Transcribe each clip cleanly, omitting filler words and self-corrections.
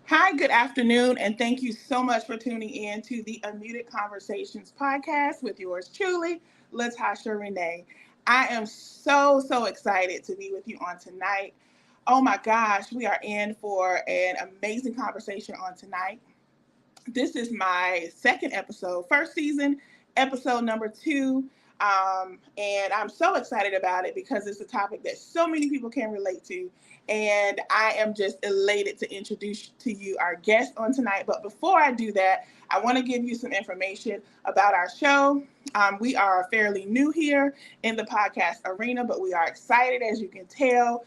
Hi, good afternoon, and thank you so much for tuning in to the Unmuted Conversations podcast with yours truly, Latasha Renee. I am so excited to be with you on tonight. Oh my gosh, we are in for an amazing conversation on tonight. This is my second episode, first season, episode number 2. And I'm so excited about it because it's a topic that so many people can relate to. And I am just elated to introduce to you our guest on tonight. But before I do that, I want to give you some information about our show. We are fairly new here in the podcast arena, but we are excited, as you can tell.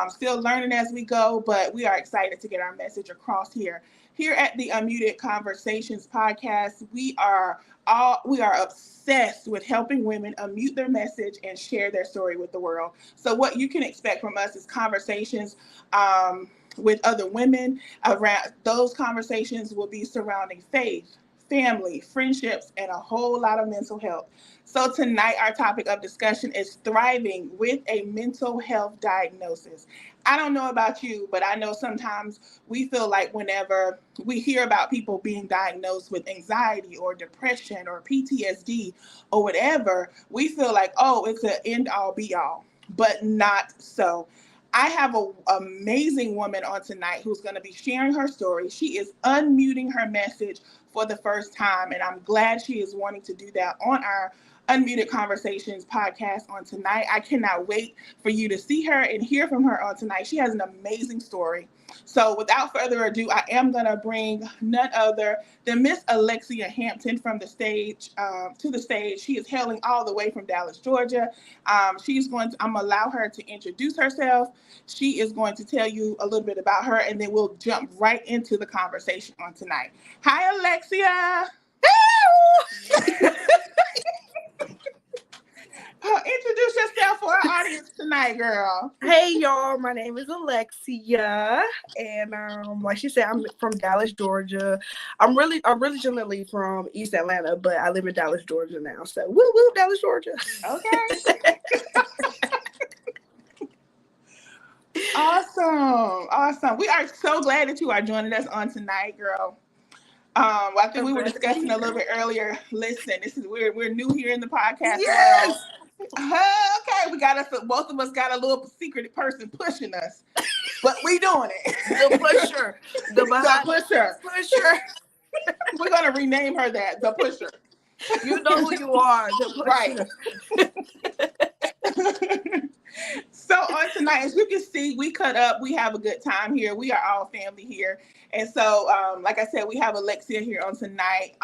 Still learning as we go, but we are excited to get our message across here. Here at the Unmuted Conversations podcast, we are obsessed with helping women unmute their message and share their story with the world. So what you can expect from us is conversations with other women. Around those conversations will be surrounding faith, family, friendships, and a whole lot of mental health. So tonight, our topic of discussion is thriving with a mental health diagnosis. I don't know about you, but I know sometimes we feel like whenever we hear about people being diagnosed with anxiety or depression or PTSD or whatever, we feel like, oh, it's an end all be all, but not so. I have an amazing woman on tonight who's going to be sharing her story. She is unmuting her message for the first time, and I'm glad she is wanting to do that on our Unmuted Conversations podcast on tonight. I cannot wait for you to see her and hear from her on tonight. She has an amazing story. So without further ado, I am going to bring none other than Miss Alexcia Hampton from the stage to the stage. She is hailing all the way from Dallas, Georgia. I'm going to allow her to introduce herself. She is going to tell you a little bit about her, and then we'll jump right into the conversation on tonight. Hi, Alexcia. Introduce yourself for our audience tonight, girl. Hey, y'all. My name is Alexcia, and like she said, I'm from Dallas, Georgia. I'm originally from East Atlanta, but I live in Dallas, Georgia now. So, woo woo, Dallas, Georgia. Okay. Awesome. We are so glad that you are joining us on tonight, girl. I think we were discussing a little bit earlier. Listen, we're new here in the podcast world. Okay, we got us. Both of us got a little secret person pushing us, but we doing it. The pusher, the pusher. We're gonna rename her that, the pusher. You know who you are, the pusher. Right. So on tonight, as you can see, we cut up. We have a good time here. We are all family here, and so, like I said, we have Alexcia here on tonight.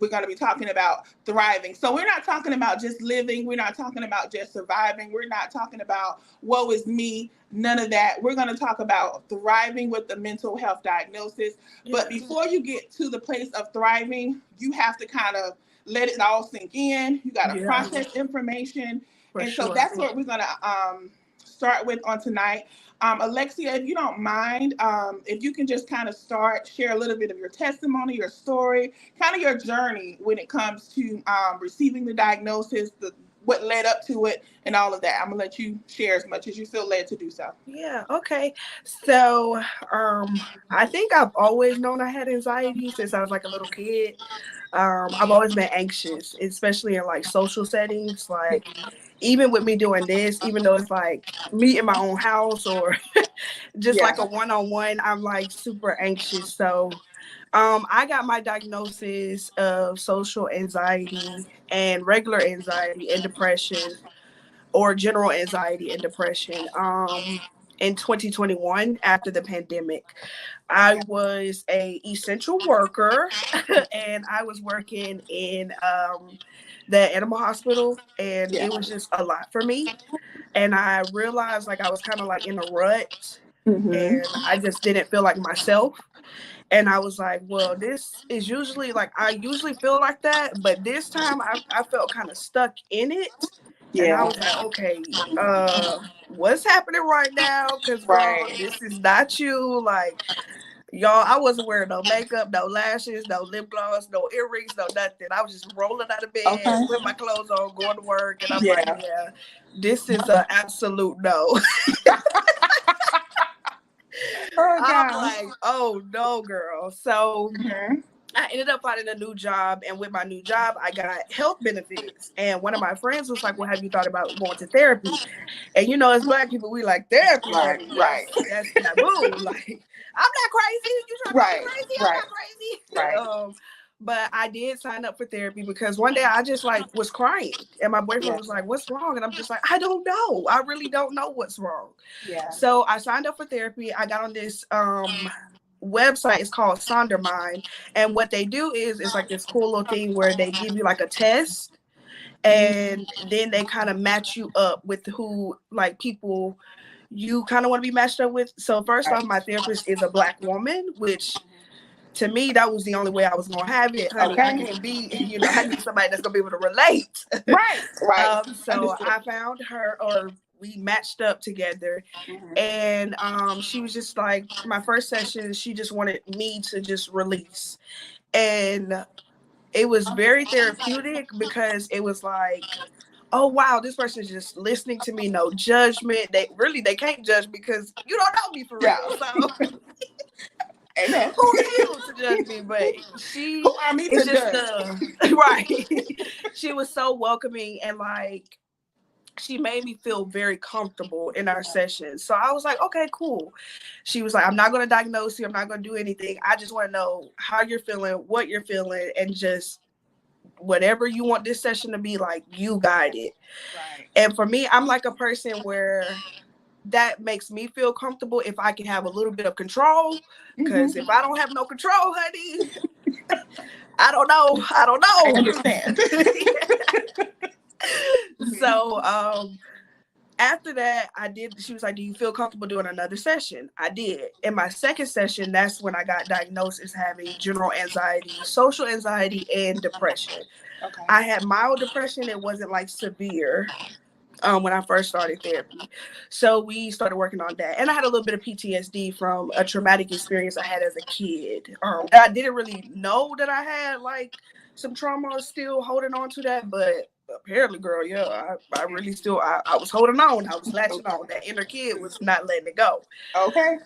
We're going to be talking about thriving. So we're not talking about just living. We're not talking about just surviving. We're not talking about woe is me. None of that. We're going to talk about thriving with the mental health diagnosis. Yeah. But before you get to the place of thriving, you have to kind of let it all sink in. You got to process information. So that's what we're going to start with on tonight. Alexcia, if you don't mind, if you can just kind of share a little bit of your testimony, your story, kind of your journey when it comes to receiving the diagnosis, what led up to it, and all of that. I'm going to let you share as much as you feel led to do so. Yeah, okay. So I think I've always known I had anxiety since I was like a little kid. I've always been anxious, especially in like social settings, like even with me doing this, even though it's like me in my own house or just like a one-on-one, I'm like super anxious. So I got my diagnosis of social anxiety and regular anxiety and depression, or general anxiety and depression, in 2021 after the pandemic. I was a essential worker and I was working in the animal hospital, and it was just a lot for me. And I realized like I was kind of like in a rut, and I just didn't feel like myself. And I was like, well, this is usually like, I usually feel like that, but this time I felt kind of stuck in it. Yeah. And I was like, okay, what's happening right now? Because this is not you. Like, y'all, I wasn't wearing no makeup, no lashes, no lip gloss, no earrings, no nothing. I was just rolling out of bed, putting my clothes on, going to work. And I'm like, yeah, this is an absolute no. I'm go. like, oh no, girl. So Mm-hmm. I ended up finding a new job, and with my new job, I got health benefits. And one of my friends was like, "Well, have you thought about going to therapy?" And you know, as Black people, we like therapy, Right, honey. right, That's taboo. Like, I'm not crazy. You trying to call me right, crazy? I'm right, not crazy. right. But I did sign up for therapy because one day I just like was crying, and my boyfriend Yeah, was like, "What's wrong?" And I'm just like, "I don't know. I really don't know what's wrong." yeah. So I signed up for therapy. I got on this website. It's called Sondermind, and what they do is it's like this cool little thing where they give you like a test, and then they kind of match you up with who, like, people you kind of want to be matched up with. So first off, Right. my therapist is a Black woman, which to me that was the only way I was gonna have it, honey. I Okay. can't be, I need somebody that's gonna be able to relate. Right, right. So Understood. I found her, or we matched up together, Mm-hmm. and she was just like, my first session, she just wanted me to just release, and it was very therapeutic because it was like, oh wow, this person is just listening to me, no judgment. They can't judge because you don't know me for Yeah. real. So Amen. who are you to judge me? But Who she are me is to just judge? right. She was so welcoming, and like, she made me feel very comfortable in our sessions. So I was like, okay, cool. She was like, I'm not going to diagnose you. I'm not going to do anything. I just want to know how you're feeling, what you're feeling, and just whatever you want this session to be like, you guide it. Right. And for me, I'm like a person where that makes me feel comfortable if I can have a little bit of control. Because if Mm-hmm. I don't have no control, honey, I don't know. I don't I know. understand. So after that, she was like, do you feel comfortable doing another session? I did. In my second session, that's when I got diagnosed as having general anxiety, social anxiety, and depression. Okay. I had mild depression. It wasn't like severe when I first started therapy. So we started working on that. And I had a little bit of PTSD from a traumatic experience I had as a kid. I didn't really know that I had like some trauma, still holding on to that, but apparently, girl, yeah, I really still, I was holding on. I was latching on. That inner kid was not letting it go. Okay.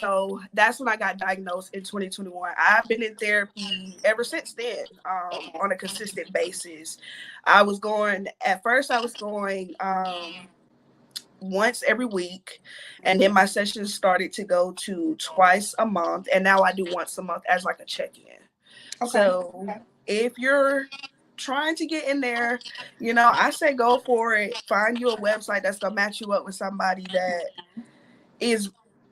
So that's when I got diagnosed in 2021. I've been in therapy ever since then, on a consistent basis. At first I was going once every week, and then my sessions started to go to twice a month, and now I do once a month as like a check-in. Okay. So Okay. if you're trying to get in there, I say go for it. Find you a website that's gonna match you up with somebody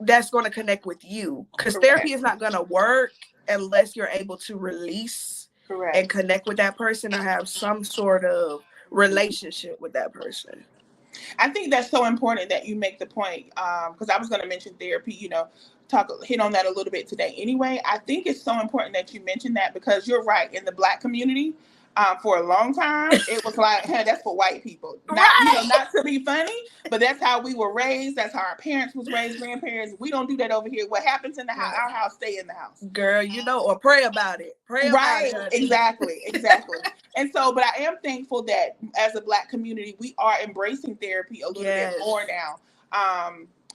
that's going to connect with you, because therapy Correct. is not going to work unless you're able to release and Correct. connect with that person, or have some sort of relationship with that person. I think that's so important that you make the point, because I was going to mention therapy, hit on that a little bit today anyway. I think it's so important that you mention that, because you're right. In the Black community, for a long time, it was like, hey, that's for white people. Right. Not to be funny, but that's how we were raised. That's how our parents was raised, grandparents. We don't do that over here. What happens in the house, our house, stay in the house. Girl, or pray about it. Pray about Right, it, honey. exactly. And so, but I am thankful that as a Black community, we are embracing therapy a little bit more now.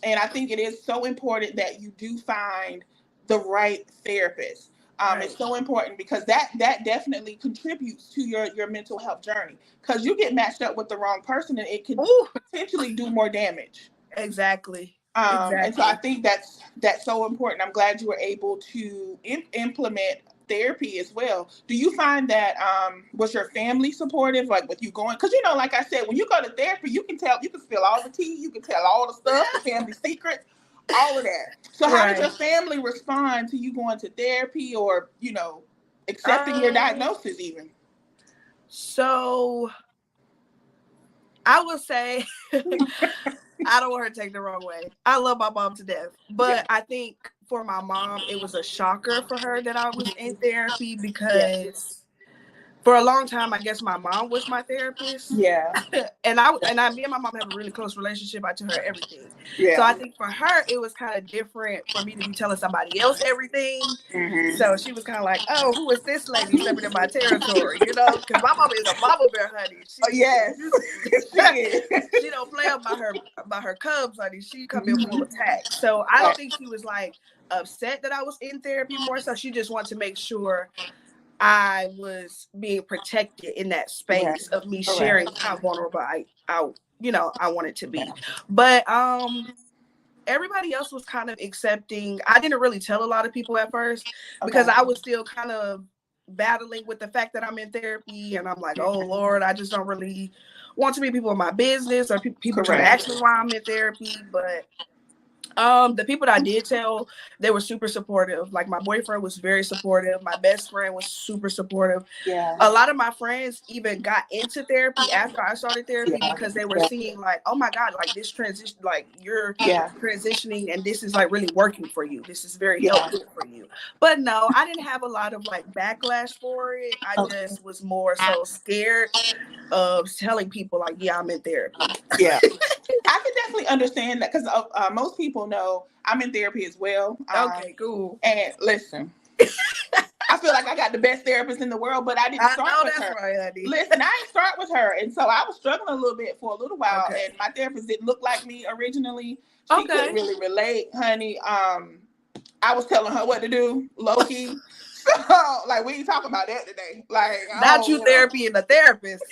And I think it is so important that you do find the right therapist. Right. It's so important, because that definitely contributes to your mental health journey. Because you get matched up with the wrong person, and it can potentially do more damage. Exactly. And so I think that's so important. I'm glad you were able to implement therapy as well. Do you find that was your family supportive, like with you going? Because like I said, when you go to therapy, you can spill all the tea, you can tell all the stuff, the family secrets, all of that. So how did your family respond to you going to therapy, or accepting your diagnosis even? So I will say, I don't want her to take the wrong way. I love my mom to death. But I think for my mom, it was a shocker for her that I was in therapy, because for a long time, I guess my mom was my therapist. Yeah. and me and my mom have a really close relationship. I tell her everything. Yeah. So I think for her, it was kind of different for me to be telling somebody else everything. Mm-hmm. So she was kind of like, oh, who is this lady stepping in my territory? Because my mama is a mama bear, honey. Yes. She don't play about her cubs, honey. She come in full attack. So I don't think she was like, upset that I was in therapy more so. She just wanted to make sure I was being protected in that Right. space of me Correct. sharing how vulnerable I wanted to Yeah. be. But everybody else was kind of accepting. I didn't really tell a lot of people at first because Okay. I was still kind of battling with the fact that I'm in therapy, and I'm like, oh Lord, I just don't really want to be people in my business or people trying to Correct. ask me why I'm in therapy. But the people that I did tell, they were super supportive. Like my boyfriend was very supportive. My best friend was super supportive. Yeah. A lot of my friends even got into therapy after I started therapy Yeah. because they were Yeah. seeing like, oh my God, like this transition, like you're Yeah. transitioning and this is like really working for you. This is very Yeah. helpful for you. But no, I didn't have a lot of like backlash for it. I Okay. just was more so scared of telling people like, yeah, I'm in therapy. Yeah. I can definitely understand that because most people know I'm in therapy as well. Okay, cool. And listen, I feel like I got the best therapist in the world, but I didn't I start know with that's her. right, honey. Listen, I didn't start with her, and so I was struggling a little bit for a little while. Okay. And my therapist didn't look like me originally. She couldn't Okay. really relate, honey. I was telling her what to do, low key. So, like, we ain't talking about that today. Like, Not oh, you therapy and the therapist.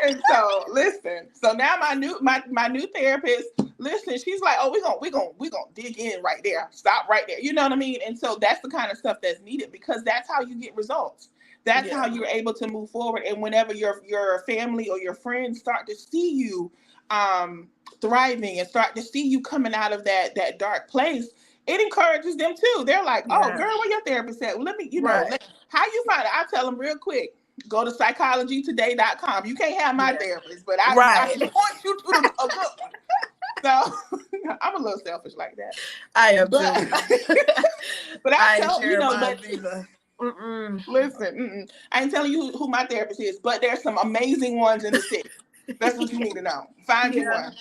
And so listen, so now my new therapist, listen, she's like, oh, we gonna dig in right there. Stop right there. You know what I mean? And so that's the kind of stuff that's needed because that's how you get results. That's how Yeah. you're able to move forward. And whenever your family or your friends start to see you thriving and start to see you coming out of that dark place, it encourages them too. They're like, oh Yeah. girl, where your therapist at? Well, let me, Right. how you find it? I tell them real quick. Go to psychologytoday.com. You can't have my Yeah. therapist, but I Right. can point you to a good one. So I'm a little selfish like that. I am But too. but I I ain't tell sharing mine but either. Mm-mm. listen, I ain't telling you who my therapist is, but there's some amazing ones in the city. That's what you need to know. Find you Yeah, one. for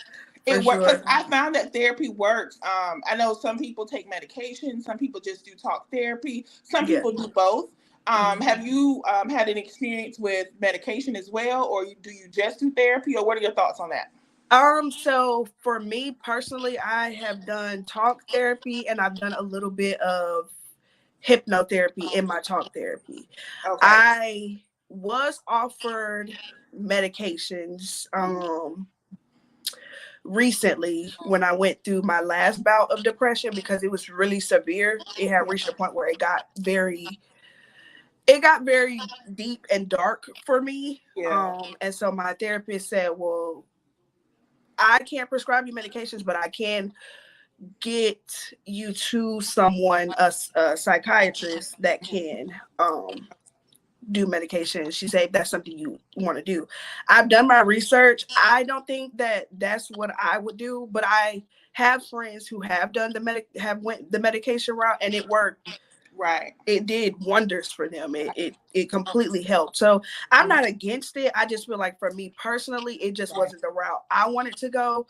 It works because sure. I found that therapy works. I know some people take medication, some people just do talk therapy, some Yeah. people do both. Mhm. Have you had an experience with medication as well, or do you just do therapy, or what are your thoughts on that? So for me personally, I have done talk therapy and I've done a little bit of hypnotherapy in my talk therapy. Okay. I was offered medications recently when I went through my last bout of depression because it was really severe. It had reached a point where it got very deep and dark for me. Yeah. And so my therapist said, well, I can't prescribe you medications, but I can get you to someone, a psychiatrist that can do medication. She said, if that's something you want to do. I've done my research. I don't think that that's what I would do, but I have friends who have done have went the medication route and it worked. Right. It did wonders for them. It completely helped. So I'm not against it. I just feel like for me personally, it just Right. wasn't the route I wanted to go.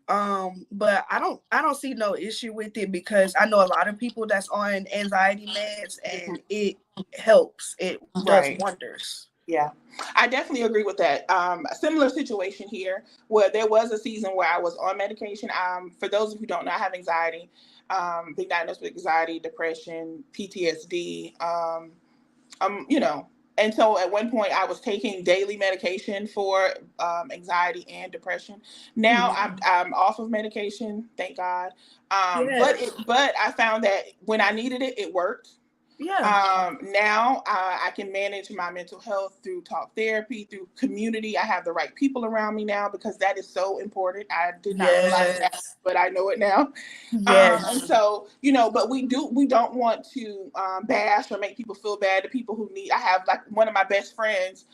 But I don't see no issue with it because I know a lot of people that's on anxiety meds and it helps. It does Right. wonders. Yeah, I definitely agree with that. A similar situation here where there was a season where I was on medication. For those who don't know, I have anxiety, been diagnosed with anxiety, depression, PTSD. You know, and so at one point I was taking daily medication for anxiety and depression. Now Mhm. I'm off of medication, thank God. Yes. But I found that when I needed it, it worked. Yeah. Now I can manage my mental health through talk therapy, through community. I have the right people around me now because that is so important. I did not realize that, Yes. but I know it now. And Yes. so, but we don't want to bash or make people feel bad. The people who need, I have like one of my best friends,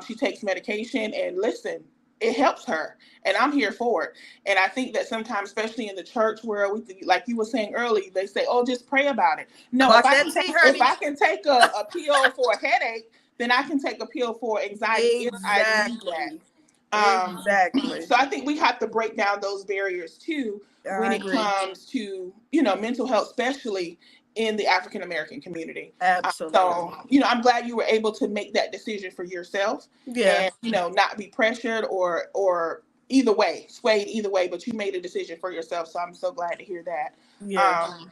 she takes medication and listen, it helps her and I'm here for it. And I think that sometimes, especially in the church world, like you were saying earlier, they say, oh, just pray about it. No, Clock that tea, if honey. I can take a pill for a headache, then I can take a pill for anxiety if I need that. Exactly. Um, Exactly. so I think we have to break down those barriers too when I it agree. comes to mental health, especially in the African American community. Absolutely. I'm glad you were able to make that decision for yourself Yeah. and not be pressured or either way swayed either way, but you made a decision for yourself. So I'm so glad to hear that. Yes. Um,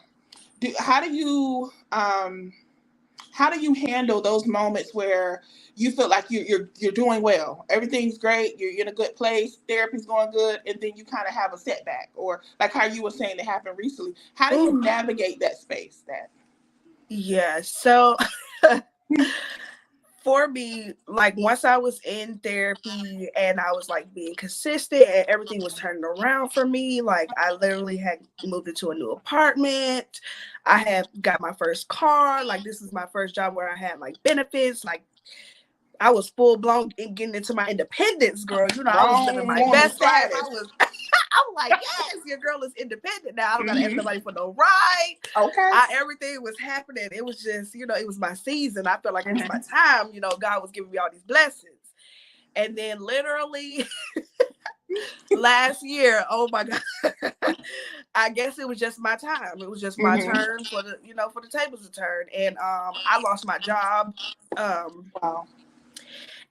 how do you how do you handle those moments where you feel like you're doing well, everything's great, you're in a good place, therapy's going good, and then you kind of have a setback, or like how you were saying it happened recently? How do you Ooh, navigate that space? That yeah. So for me, like once I was in therapy and I was like being consistent and everything was turning around for me, like I literally had moved into a new apartment. I had got my first car. Like this is my first job where I had like benefits. Like I was full blown in getting into my independence, girl. You know, I was living grown my woman best life. status. I was I'm like, yes, your girl is independent now. I don't gotta ask Mhm. nobody for no ride. Okay. Everything was happening. It was just, it was my season. I felt like it was my Mhm. time. God was giving me all these blessings. And then literally last year, oh my God, I guess it was just my time. It was just my Mhm. turn for the tables to turn. And I lost my job. Wow.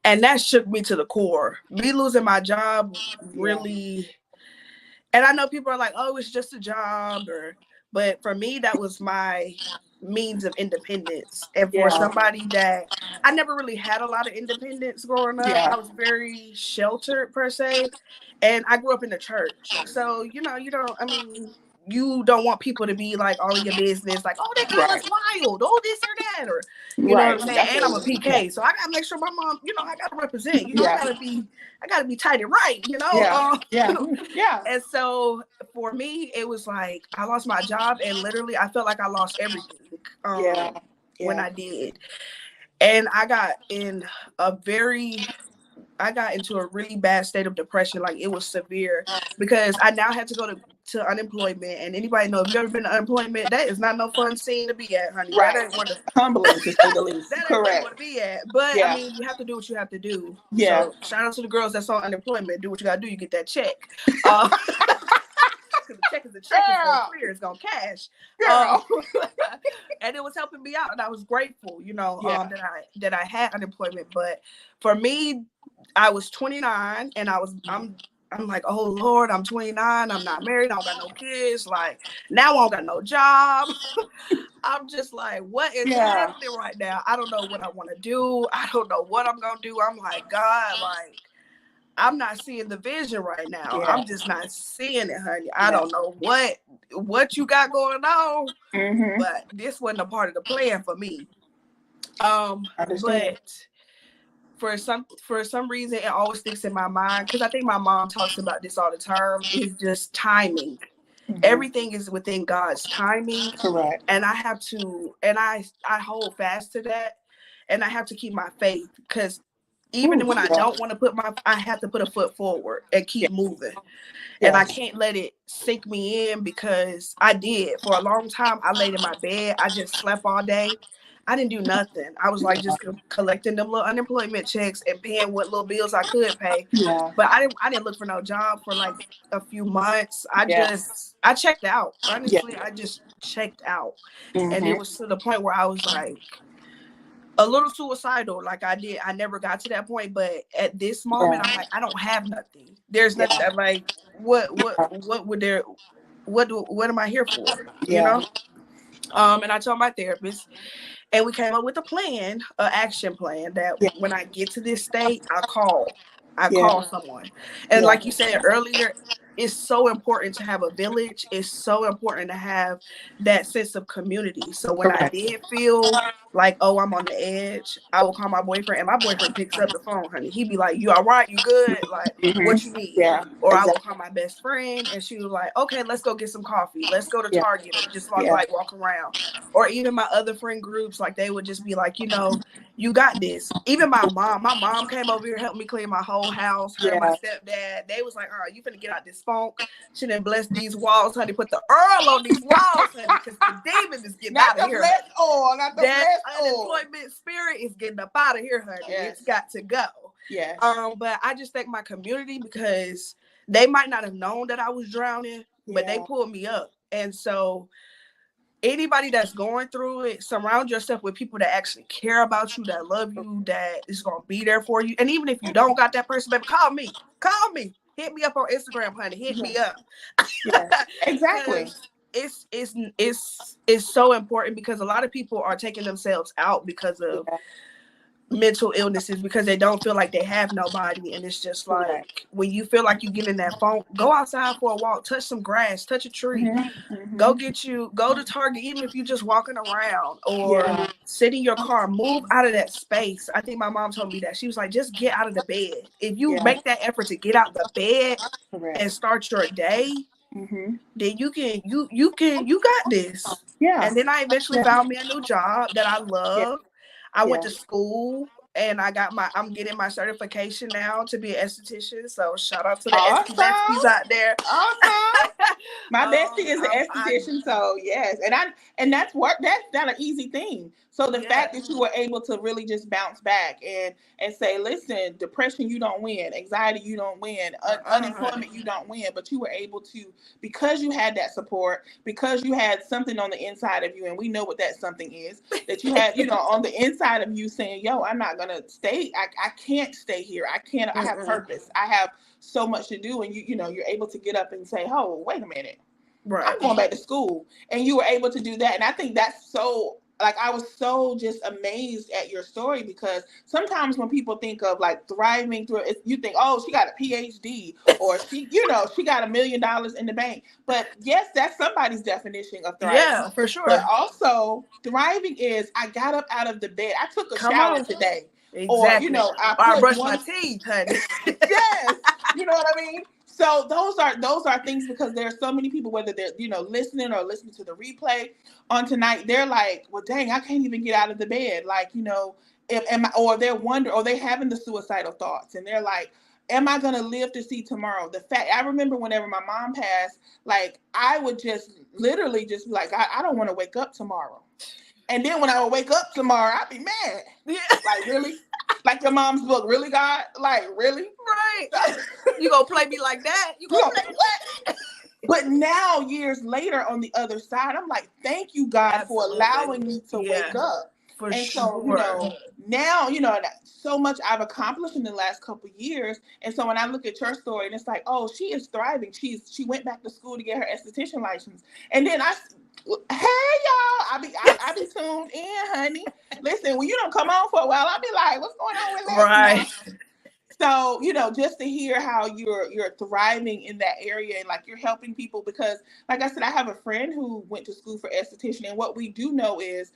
And that shook me to the core. Me losing my job Yeah. really. And I know people are like, oh, it's just a job, but for me, that was my means of independence. And for Yeah. somebody that I never really had a lot of independence growing up, Yeah. I was very sheltered per se. And I grew up in the church. So, you don't want people to be like all in your business, like, oh, that girl is Right. wild, oh, this or that, or you know what Right. I'm saying? That's And I'm a it. Yeah. PK. So I gotta make sure my mom, I gotta represent, Yeah. I gotta be tight and right, Yeah. Yeah. Yeah. And so for me, it was like I lost my job and literally I felt like I lost everything Yeah. when Yeah. I did. And I got into a really bad state of depression. Like it was severe because I now had to go to unemployment. And anybody know if you ever been to unemployment, that is not no fun scene to be at, honey. That Right. ain't what Humbling to say the least. that ain't where you Correct. want to be at. But I Yeah. mean, you have to do what you have to do. Yeah. So shout out to the girls that's on unemployment. Do what you gotta do. You get that check. Uh, because the check is it's gonna Girl. clear, it's gonna cash. Girl. And it was helping me out, and I was grateful, Yeah. that I had unemployment. But for me, I was 29, and I'm like, oh Lord, I'm 29, I'm not married, I don't got no kids. Like now, I don't got no job. I'm just like, what is Yeah. happening right now? I don't know what I want to do. I don't know what I'm gonna do. I'm like, God, like. I'm not seeing the vision right now. Yeah. I'm just not seeing it, honey. I Yeah. don't know what you got going on, Mm-hmm. but this wasn't a part of the plan for me. Understand. But for some reason, it always sticks in my mind because I think my mom talks about this all the time. Is just timing. Mm-hmm. Everything is within God's timing, Correct. and I have to, and I hold fast to that, and I have to keep my faith because even Ooh, when I yeah. don't want to I have to put a foot forward and Yeah. keep moving. And I Yes. can't let it sink me in because I did. For a long time, I laid in my bed. I just slept all day. I didn't do nothing. I was like Yeah. just collecting them little unemployment checks and paying what little bills I could pay. Yeah. But I didn't look for no job for like a few months. Yeah. I checked out. Yeah. Honestly, I just checked out. And it Mm-hmm. was to the point where I was like a little suicidal. Like I never got to that point, but at this moment I'm Yeah. like, I don't have nothing. There's nothing. Yeah. I'm like, what would there what am I here for? Yeah. And I told my therapist, and we came up with a plan, an action plan that Yeah. when I get to this state, I call Yeah. someone. And Yeah. like you said earlier, it's so important to have a village. It's so important to have that sense of community. So when I Correct. did feel like, oh, I'm on the edge, I will call my boyfriend, and my boyfriend picks up the phone, honey. He'd be like, you all right? You good? Like, what you Mm-hmm. need? Yeah. Or I will Exactly. call my best friend, and she was like, okay, let's go get some coffee. Let's go to Yeah. Target or just Yeah. like walk around. Or even my other friend groups, like they would just be like, you got this. Even my mom came over here, helped me clean my whole house. Her and my Yeah. stepdad, they was like, all right, you finna get out this funk. She done bless these walls, honey. Put the Earl on these walls, honey, because the demon is getting Not out of the here, blessed honey. oil. Not the That blessed oil. unemployment spirit is getting up out of here, honey. Yes. It's got to go. Yes. But I just thank my community because they might not have known that I was drowning, but they Yeah. pulled me up. And so anybody that's going through it, surround yourself with people that actually care about you, that love you, that is gonna be there for you. And even if you don't got that person, baby, call me. Hit me up on Instagram, honey. Hit me up. Yeah. Exactly. it's so important because a lot of people are taking themselves out because of Yeah. mental illnesses because they don't feel like they have nobody. And it's just Correct. like when you feel like you get in that phone, go outside for a walk, touch some grass, touch a tree, Mm-hmm. go to Target, even if you're just walking around or Yeah. sit in your car, move out of that space. I think my mom told me that. She was like, just get out of the bed. If you Yeah. make that effort to get out the bed and Correct. start your day, Mm-hmm. then you got this. Yeah. And then I eventually Yeah. found me a new job that I Yeah. love. I went Yeah. to school and I'm getting my certification now to be an esthetician. So shout out to the esty besties Awesome. out there. Awesome. My bestie is an I esthetician, so yes, and that's work. That's not an easy thing. So the yeah. fact that you were able to really just bounce back and say, listen, depression you don't win, anxiety you don't win, unemployment Honey. you don't win, but you were able to, because you had that support, because you had something on the inside of you, and we know what that something is, that you had, on the inside of you saying, yo, I'm not gonna stay. I can't stay here. I can't. I have Mm-mm. purpose. I have so much to do, and you're able to get up and say, oh, wait a minute, I'm Right. going back to school. And you were able to do that. And I think that's so, like, I was so just amazed at your story, because sometimes when people think of like thriving through it, you think, oh, she got a PhD, or she got $1 million in the bank. But yes, that's somebody's definition of thriving. Yeah, for But sure. also thriving is, I got up out of the bed, I took a Come shower on. today, or, Exactly. I Or I put brush my one. teeth, honey. Yes, you know what I mean. So those are things, because there are so many people, whether they're listening or listening to the replay on tonight, they're like, well, dang, I can't even get out of the bed, like, or they're wondering, or they're having the suicidal thoughts, and they're like, am I gonna live to see tomorrow? The fact, I remember whenever my mom passed, like, I would just literally just be like, I don't want to wake up tomorrow. And then when I would wake up tomorrow, I'd be mad. Yeah. Like, really? Like your mom's book, really, God? Like, really? Right. You gonna play me like that? You You gonna know, play me? what? But now, years later, on the other side, I'm like, thank you, God, for allowing Absolutely. me to Yeah, wake up. for And so, sure. now, so much I've accomplished in the last couple of years. And so when I look at your story, and it's like, oh, she is thriving. She went back to school to get her esthetician license. And then hey, y'all, I be tuned in, honey. Listen, when you don't come on for a while, I'll be like, what's going on with Right. Lex? So, just to hear how you're thriving in that area, and like you're helping people, because like I said, I have a friend who went to school for esthetician, and what we do know is,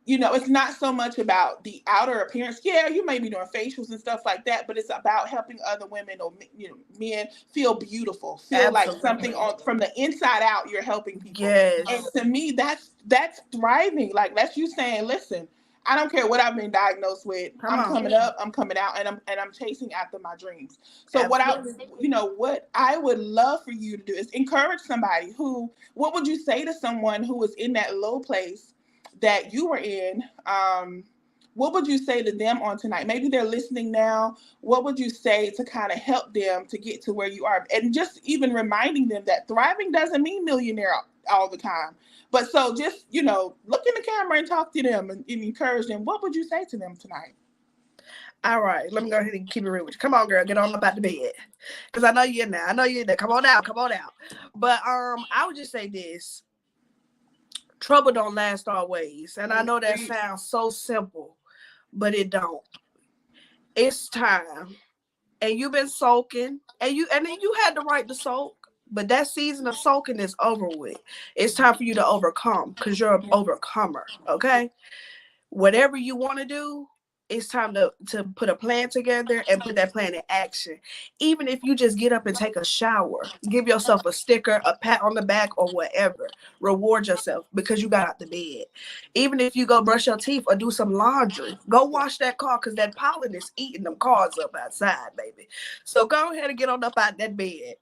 it's not so much about the outer appearance. Yeah, you may be doing facials and stuff like that, but it's about helping other women, or men feel beautiful, feel like something Absolutely. from the inside out. You're helping people, and Yes. to me, that's thriving. Like, that's you saying, listen, I don't care what I've been diagnosed with. Come I'm on. coming up, I'm coming out, and I'm chasing after my dreams. So Absolutely. what I would love for you to do is encourage somebody who. What would you say to someone who is in that low place that you were in? What would you say to them on tonight? Maybe they're listening now. What would you say to kind of help them to get to where you are? And just even reminding them that thriving doesn't mean millionaire all the time. But so just, look in the camera and talk to them, and encourage them. What would you say to them tonight? All right, let me go ahead and keep it real with you. Come on, girl, get on up out the bed, because I know you're in there. I know you're in there. Come on out, come on out. But I would just say this: trouble don't last always, and I know that sounds so simple, but it don't. It's time, and you've been sulking, and then you had the right to sulk, but that season of sulking is over with. It's time for you to overcome, because you're an overcomer. Okay, whatever you want to do, it's time to put a plan together and put that plan in action. Even if you just get up and take a shower, give yourself a sticker, a pat on the back, or whatever. Reward yourself because you got out the bed. Even if you go brush your teeth or do some laundry, go wash that car, because that pollen is eating them cars up outside, baby. So go ahead and get on up out that bed.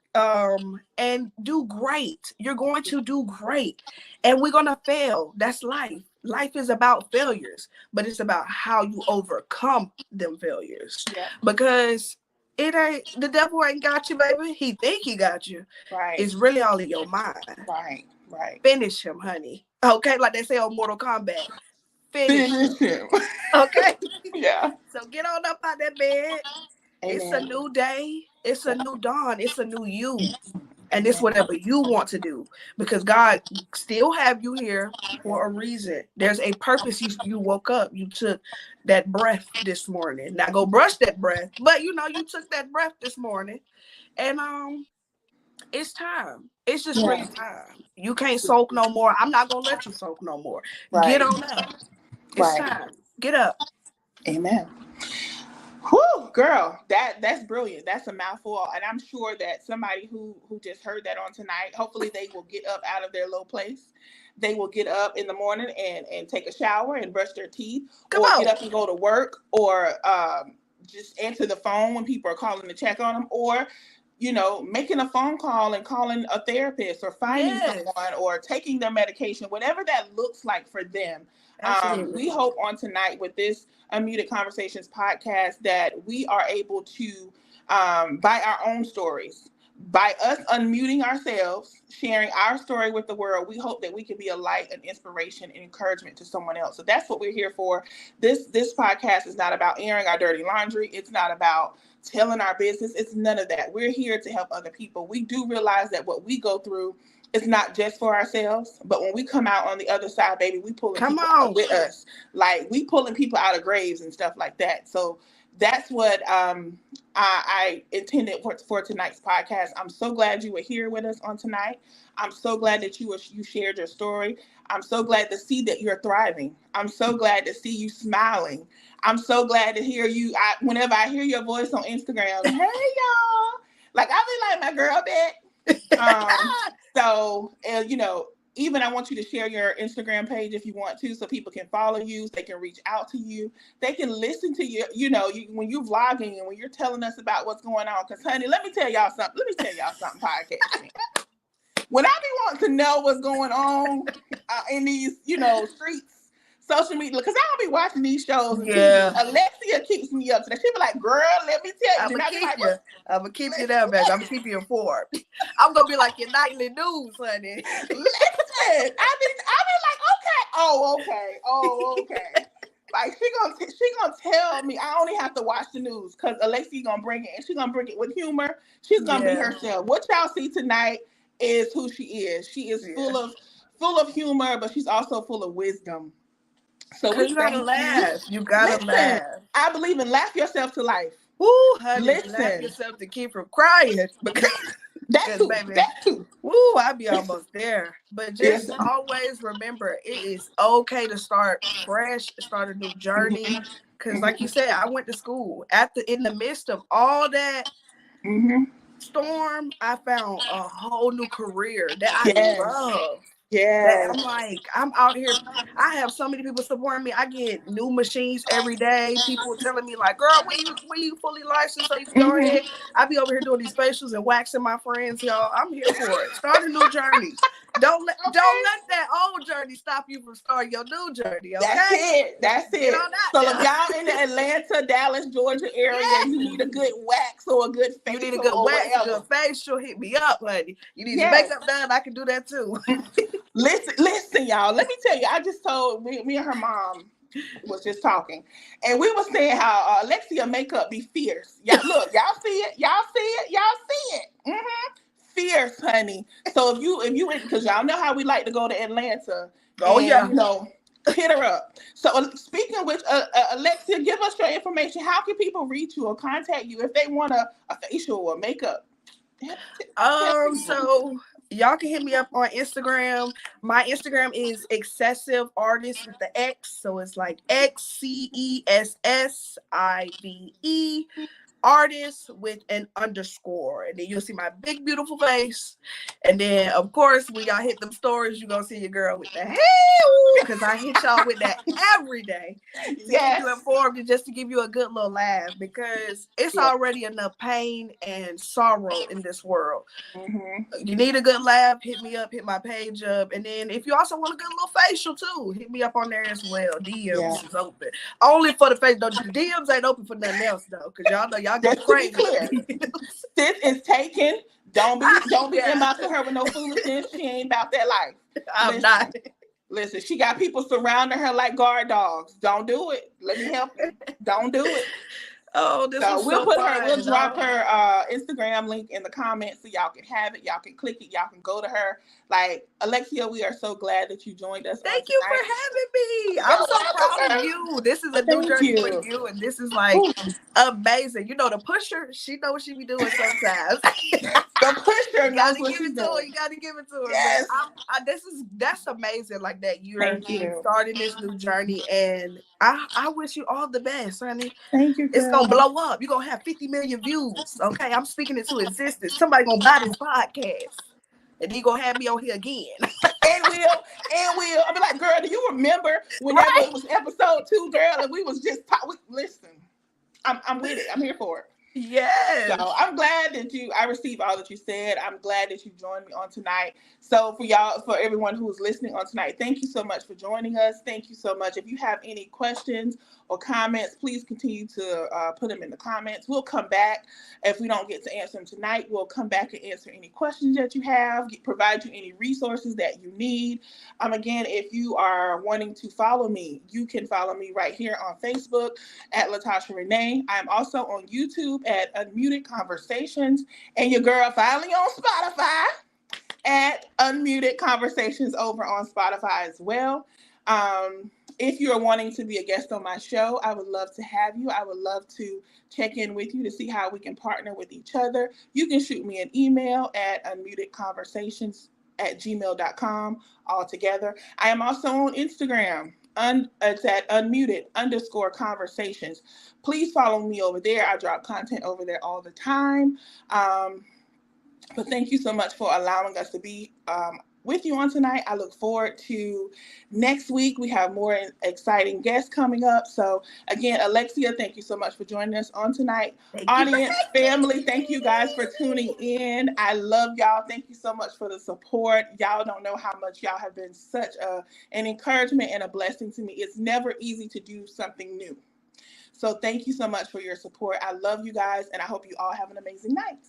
And do great. You're going to do great. And we're gonna fail. That's life. Life is about failures, but it's about how you overcome them failures. Yeah. Because it ain't, the devil ain't got you, baby. He think he got you. Right. It's really all in your mind. Right. Right. Finish him, honey. Okay, like they say on Mortal Kombat. Finish him. Him. Okay. Yeah. So get on up out that bed. Amen. It's a new day. It's a new dawn. It's a new you. and it's whatever you want to do, because God still have you here for a reason. There's a purpose. You woke up, you took that breath this morning. Now go brush that breath, but you took that breath this morning, and it's time. It's just Yeah. really time. You can't soak no more. I'm not gonna let you soak no more. Get Right. on up. It's Right. time. Get up. Amen. Whew, girl, that's brilliant. That's a mouthful, and I'm sure that somebody who just heard that on tonight, hopefully they will get up out of their low place. They will get up in the morning and take a shower and brush their teeth, Come or get on. up and go to work, or just answer the phone when people are calling to check on them, or making a phone call and calling a therapist, or finding Yes. someone, or taking their medication, whatever that looks like for them. Absolutely. We hope on tonight with this Unmuted Conversations podcast that we are able to, by our own stories, by us unmuting ourselves, sharing our story with the world, we hope that we can be a light and inspiration and encouragement to someone else. So that's what we're here for. This podcast is not about airing our dirty laundry. It's not about telling our business. It's none of that. We're here to help other people. We do realize that what we go through is not just for ourselves, but when we come out on the other side, baby, we pulling Come people out on. with us. Like, we pulling people out of graves and stuff like that. So that's what I intended for tonight's podcast. I'm so glad you were here with us on tonight. I'm so glad that you shared your story. I'm so glad to see that you're thriving. I'm so glad to see you smiling. I'm so glad to hear you. Whenever I hear your voice on Instagram, hey y'all, like I be like my girl back. So even I want you to share your Instagram page if you want to, so people can follow you, so they can reach out to you, they can listen to you, when you're vlogging and when you're telling us about what's going on. Because, honey, let me tell y'all something, podcasting. When I be wanting to know what's going on in these, streets, social media, because I don't be watching these shows and TV. Alexcia keeps me up to that. She be like, girl, let me tell you. I'm going to keep you there, baby. I'm going to keep you informed. I'm going to be like your nightly news, honey. Listen, I be like, okay. Oh, okay. Like, she gonna tell me I only have to watch the news, because Alexcia gonna bring it, and she's gonna bring it with humor. She's gonna be herself. What y'all see tonight is who she is. She is full of humor, but she's also full of wisdom. So you gotta laugh. You gotta laugh. I believe in laugh yourself to life. Woo, honey, laugh yourself to keep from crying. Because that too. Woo, I'll be almost there. But just always remember, it is okay to start fresh, start a new journey. Because like you said, I went to school. In the midst of all that storm, I found a whole new career that I love. Yeah, I'm like, I'm out here. I have so many people supporting me. I get new machines every day. People telling me like, girl, when you fully licensed so you can go ahead. I be over here doing these facials and waxing my friends, y'all. I'm here for it. Start a new journey. Don't let that old journey stop you from starting your new journey. Okay? That's it. So if y'all in the Atlanta, Dallas, Georgia area, you need a good wax or a good facial, you need a good wax, a good facial, hit me up, honey. You need your makeup done, I can do that too. Listen, y'all. Let me tell you. I just told me and her mom was just talking, and we were saying how Alexcia makeup be fierce. Y'all look, y'all see it. Fierce, honey. So if you because y'all know how we like to go to Atlanta. Hit her up. So speaking of which, Alexcia, give us your information. How can people reach you or contact you if they want a facial or makeup? So y'all can hit me up on Instagram. My Instagram is excessive artist with the X. So it's like XCESSIVE artist with an underscore. And then you'll see my big, beautiful face. And then, of course, when y'all hit them stories, you're going to see your girl with the hey, because I hit y'all with that every day to keep you informed and just to give you a good little laugh, because it's already enough pain and sorrow in this world. You need a good laugh, hit me up, hit my page up. And then if you also want a good little facial too, hit me up on there as well. DMs is open. Only for the face, though. The DMs ain't open for nothing else though, because y'all know y'all get crazy. This is taken. Don't be inboxing her with no foolishness. She ain't about that life. I'm not. Listen, she got people surrounding her like guard dogs. Don't do it. Let me help you. Don't do it. Oh, this So was so we'll fun. drop her Instagram link in the comments so y'all can have it. Y'all can click it. Y'all can go to her. Like, Alexcia, we are so glad that you joined us on Thank you for tonight. having me. You're I'm so welcome, proud of girl. you. This is a new Thank journey for you. you, and this is like amazing. You know, the pusher, she knows what she be doing sometimes. The pusher You knows gotta what give she's it to her. doing. You gotta give it to her. Yes. But that's amazing. Like that you're Thank you. starting this new journey, and I wish you all the best, honey. Thank you, It's girl. gonna blow up. You're gonna have 50 million views. Okay, I'm speaking into existence. Somebody gonna buy this podcast, and then you gonna have me on here again. And will. I'll be like, girl, do you remember whenever Right? it was episode 2, girl, and we was just listen. I'm with it. I'm here for it. So Yes. I'm glad that I received all that you said. I'm glad that you joined me on tonight. So for everyone who is listening on tonight, thank you so much for joining us. Thank you so much. If you have any questions or comments, please continue to put them in the comments. We'll come back. If we don't get to answer them tonight, we'll come back and answer any questions that you have, provide you any resources that you need. Again, if you are wanting to follow me, you can follow me right here on Facebook at Latasha Renee. I'm also on YouTube at Unmuted Conversations, and your girl finally on Spotify at Unmuted Conversations over on Spotify as well. If you're wanting to be a guest on my show, I would love to have you. I would love to check in with you to see how we can partner with each other. You can shoot me an email at unmutedconversations@gmail.com all together. I am also on Instagram. It's at unmuted_conversations. Please follow me over there. I drop content over there all the time. But thank you so much for allowing us to be with you on tonight. I look forward to next week. We have more exciting guests coming up. So again, Alexcia, thank you so much for joining us on tonight. Thank you for Audience, family, thank you guys for tuning in. I love y'all. Thank you so much for the support. Y'all don't know how much y'all have been such an encouragement and a blessing to me. It's never easy to do something new. So thank you so much for your support. I love you guys, and I hope you all have an amazing night.